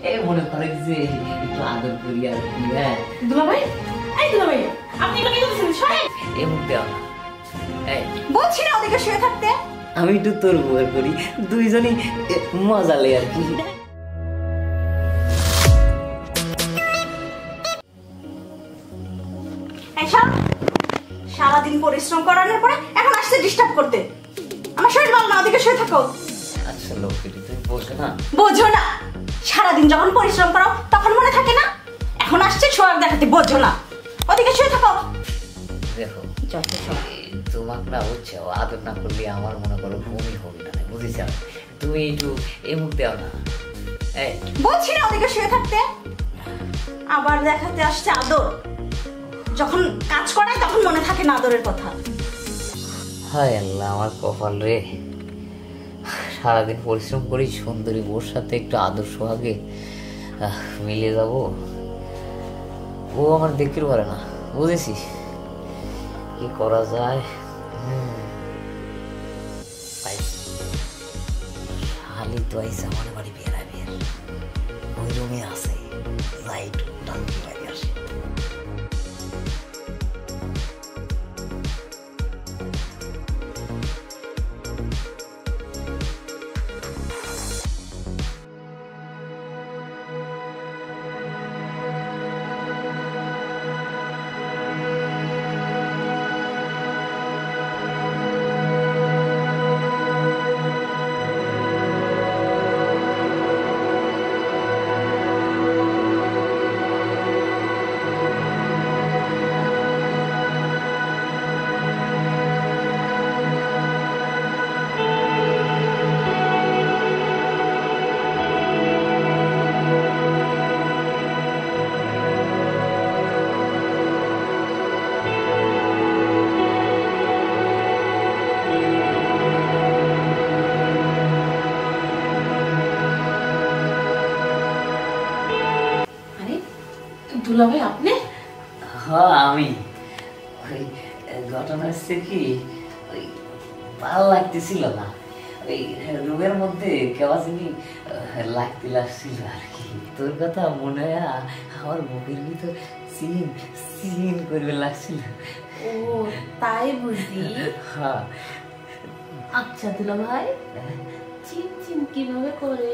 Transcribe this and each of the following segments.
এই মনে করে যে একটু আদর করি আর কি। হ্যাঁ দুলাভাই, এই দুলাভাই আপনি এগুলো কি করছেন? সরেন। এই মুখ দেও না। এই বলছি না ওদিকে শুয়ে থাকতে। আমি একটু তোর বউয়ের করি, দুইজনই মজা লে আর কি। সারাদিন পরিশ্রম করানোর পরে এখন আসছে ডিস্টার্ব করতে। আমার শরীর ভালো না, ওদিকে শুয়ে থাকো। আচ্ছা লক্ষ্মী, তুমি বোঝো না? বোঝো না? সারাদিন যখন পরিশ্রম করো তখন মনে থাকে না? এখন আসছে শোয়ার দেখাতে, বোঝো না? ওদিকে শুয়ে থাকো। দেখো তোমাকে না হচ্ছে আদর না করলে আমার মনে করো বমি হবে না, বুঝেছ? তুমি একটু এই মুখ দেও না। বলছি না ওদিকে শুয়ে থাকতে, আবার দেখাতে আসছে আদর। যখন কাজ করায় তখন মনে থাকে না আদরের কথা। হায় আল্লাহ, আমার কপাল রে। সারাদিন পরিশ্রম করি, সুন্দরী বোর সাথে একটু আদর সোহাগে মিলে যাব, ও আমার দেখতে পারে না। বুঝেছিস কি করা যায়? শালি তো আইসা আমার বাড়ি বেড়াবে, ওই রুমে আছে, লাইট টাঙ্কি বাড়ি আসে। দুলাভাই আপনি? হ্যাঁ আমি। ওই ঘটনা হচ্ছে কি, ওই ভালো লাগতেছিল না, ওই রুমের মধ্যে কেবাসিনি লাগছিল আর কি। তোর কথা মনে হয় আমার মুখের ভিতর সিন সিন করবে লাগছিল। ও তাই বুঝি। হ্যাঁ। আচ্ছা দুলাভাই, চিনচিন কিভাবে করে?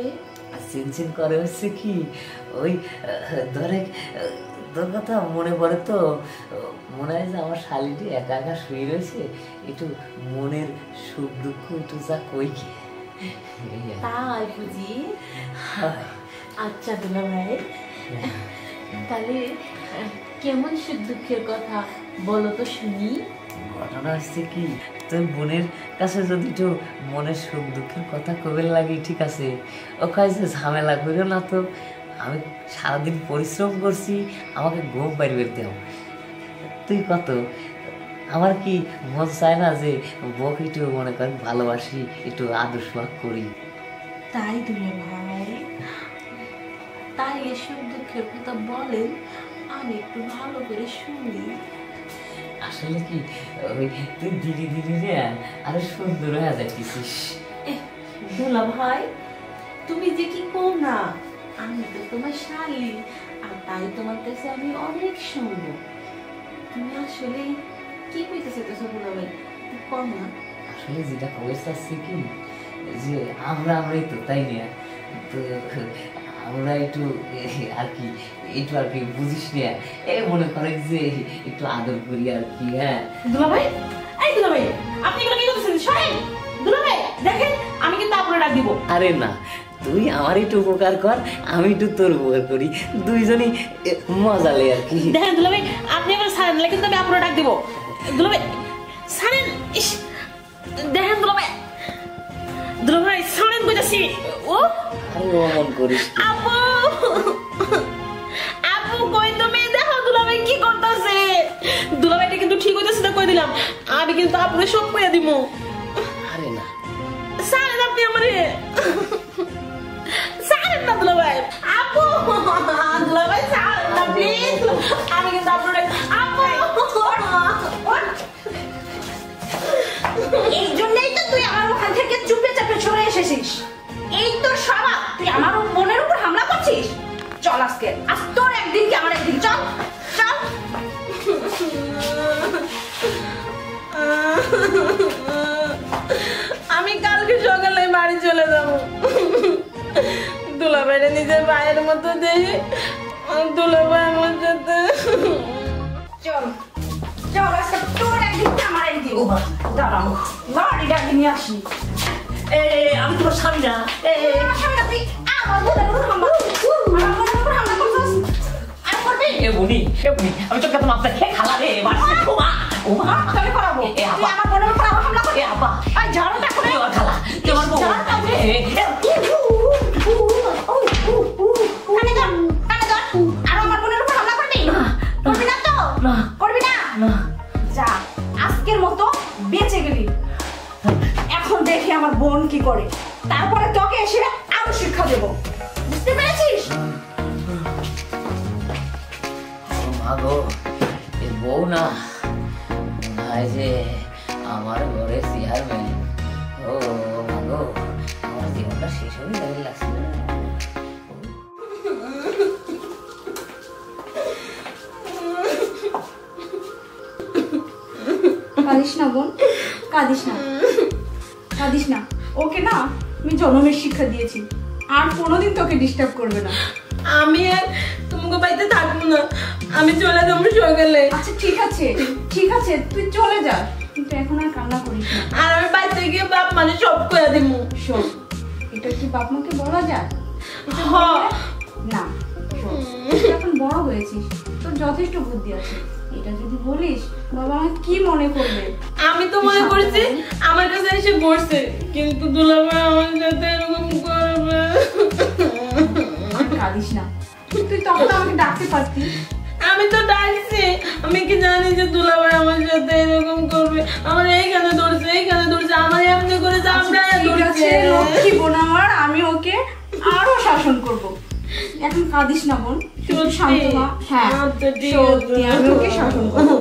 চিনচিন করে হচ্ছে কি, ওই ধরে তোর কথা মনে পড়ে তো, মনে হয় যে আমার শালিটি একা একা শুয়ে রয়েছে, একটু মনের সুখ দুঃখ একটু যা কই কি। তাই বুঝি। আচ্ছা দুলাভাই, তাহলে কেমন সুখ দুঃখের কথা বলো তো শুনি। ঘটনা হচ্ছে কি, তোর বোনের কাছে যদি একটু মনের সুখ দুঃখের কথা কবে লাগে, ঠিক আছে, ও কয় যে ঝামেলা করিও না তো, আমি সারাদিন পরিশ্রম করছি, আমাকে ঘুম বাইরে বেরতে হবে। তুই কত, আমার কি মন চায় না যে বউকে একটু মনে কর ভালোবাসি, একটু আদর সোহাগ করি। তাই দুলাভাই, তাই সুখ দুঃখের কথা বলেন, আমি একটু ভালো করে শুনি। আসলে কি, ওই তুই ধীরে ধীরে রে আরো সুন্দর হয়ে যাচ্ছিস। দুলাভাই তুমি যে কি কও না, আমি তো তোমার শালি, আর তাই তোমার কাছে আমি অনেক শুনবো। তুমি আসলে কি কইতে চাইতেছো দুলাভাই, কম না? আসলে যেটা কয়ে চাচ্ছি কি, যে আমরাই তো, তাই না? তো আমরা একটু আর কি, একটু আর কি বুঝিস না, এই মনে করে যে একটু আদর করি আর কি। হ্যাঁ দুলাভাই, এই দুলাভাই আপনি এগুলো কি করতেছেন? সরেন দুলাভাই, দেখেন আমি কিন্তু আপনার ডাক দিব। আরে না, তুই আমার একটু উপকার কর, আমি একটু তোর উপকার করি, দুইজনই মজা লে আর কি। দেখেন দুলাভাই, আপনি এবার ছাড়েন, কিন্তু আমি আপনার ডাক দিব। দুলাভাই ছাড়েন। ইস দেখেন দুলাভাই, দুলাভাই ছাড়েন কইতাছি। ও আরে অমন করিস আপু, আপু কই তুমি? দেখো দুলাভাই কি করতেছে। দুলাভাইটা কিন্তু ঠিক হইতাছে না, কই দিলাম, আমি কিন্তু আপনার সব কইয়া দিব। আরে না ছাড়েন আপনি আমারে, ছাড়েন না দুলাভাই। আপু দুলাভাই ছাড়েন না প্লিজ, আমি কিন্তু আপনার আপু। এই জন্যই তো তুই আমার ওখান থেকে চুপে চাপে সরে এসেছিস। এই তো স্বভাব, তুই আমার বোনের উপর হামলা করছিস। চল আজকে, আজ তোর একদিন কি আমার একদিন, চল চল। আমি কালকে সকালে বাড়ি চলে যাব। দুলাভাইরে নিজের ভাইয়ের মতো দেখি, দুলাভাই আমার সাথে। চল চল আজকে তোর একদিন কি আমার একদিন। দাঁড়াও, লাড়ি ডাকি নিয়ে আসি। আমি তোমার স্বামী না। আমার স্বামী না, তুই আমার বোনের উপর হামলা করছিস। আর করবি? আমি তোকে তো মাপটা খেয়ে খালা রে। তোকে করাবো, তুই আমার বোনের উপর আবার হামলা করবি। এই ঝাড়ুটা করে খালা তোমার বউ। কানে ধর, কানে ধর। আর আমার বোনের উপর হামলা করবি? করবি না তো? করবি না? যা, আজকের মতো বেঁচে গেলি। এখন দেখি আমার বোন কি করে, তারপরে তোকে এসে আরো শিক্ষা দেব, বুঝতে পেরেছিস? মাগো, এ বউ না, ভাই যে আমার ঘরে চেয়ারম্যান। ও মাগো, আমার জীবনটা শেষ হয়ে গেলে লাগছে। কাঁদিস না বোন, কাঁদিস না, কাঁদিস না। ওকে না আমি জন্মের শিক্ষা দিয়েছি, আর কোনোদিন তোকে ডিস্টার্ব করবে না। আমি আর তোমাকে বাড়িতে থাকবো না, আমি চলে যাবো সকালে। আচ্ছা ঠিক আছে, ঠিক আছে, তুই চলে যা, কিন্তু এখন আর কান্না করিস না। আর আমি বাড়িতে গিয়ে বাপ মানে সব করে দিব। শোন, এটা কি বাপ মাকে বলা যায়? এটা হ্যাঁ। না, শোন, তুই এখন বড় হয়েছিস, তোর যথেষ্ট বুদ্ধি আছে। এটা যদি বলিস বাবা আমাকে কি মনে করবে? আমি তো মনে করছি আমার কাছে এসে বসছে, কিন্তু দুলাভাই আমার সাথে এরকম করবে। আর কাঁদিস না, তুই তখন আমাকে ডাকতে পারতিস। আমি তো ডাকছি, আমি কি জানি যে দুলাভাই আমার সাথে এরকম করবে? আমার এইখানে ধরছে, এইখানে ধরছে, আমার এমনি করে চামড়ায় ঠিক আছে, ধরছে। লক্ষ্মী বোন আমার, আমি ওকে আরো শাসন করব। এখন কাঁদিস না বোন, তুই শান্ত হ। হ্যাঁ আচ্ছা, ঠিক আছে। সত্যি আমি ওকে শাসন করবো।